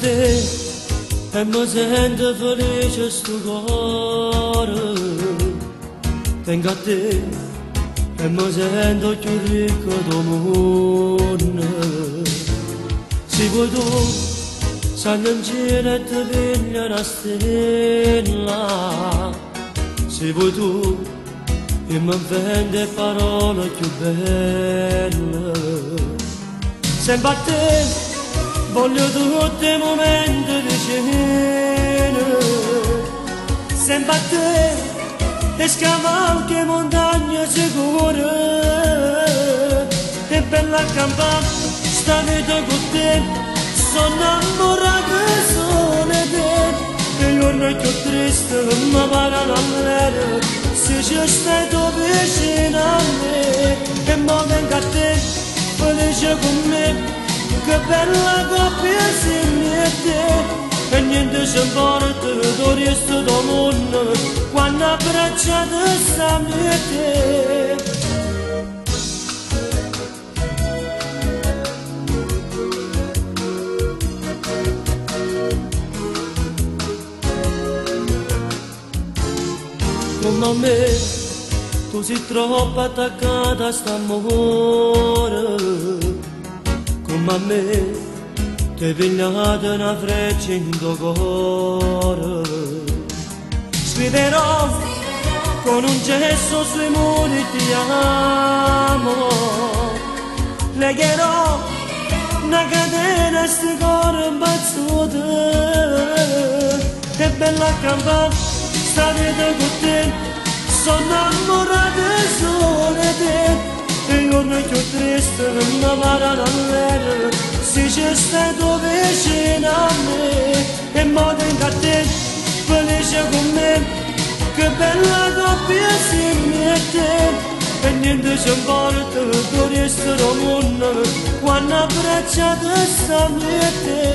te e mi sento felice sto cuore. Vengo a te e mi sento più ricco del mondo. Se vuoi tu, salgo in cielo e ti piglio una stella. Se vuoi tu, e mi vende parole più belle. Sempre a te, voglio tutti i momenti vicini. Sempre a te, e scavalchi montagne sicure. È bella campare, sta vita con te, sono innamorato solo di te. E io non è più triste, ma parlano all'aereo, se ci stai tu vicino a me. E mo vengo a te, felice con me, che bella coppia insieme a te. E niente ci importa, tu resto del mondo, quando abbracciato stiamo a te. Come a me, tu sei troppo attaccata a st'amore. Come a me, ti è pigliata una freccia in tuo cuore. Scriverò con un gesto sui muri ti amo. Legherò una catena a sti cuore impazzute. È bella campare sta vita con te, sono innamorato solo di te. E io non è più triste, ma parlano all'aereo, se ci stai tu vicino a me. E mo vengo a te, felice con me, che bella coppia insieme a te. E niente ci importa, tu resto del mondo, quando abbracciato stiamo a te.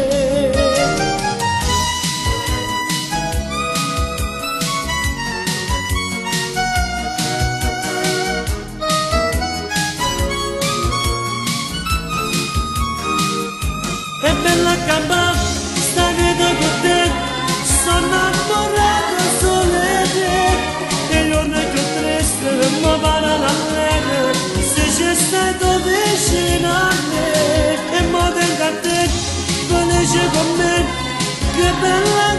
È bella campare, sta vita con te, sono innamorato solo di te. E io non è più triste, ma parlano all'aereo, se ci stai tu vicino a me. E mo vengo a te, felice con me, che bella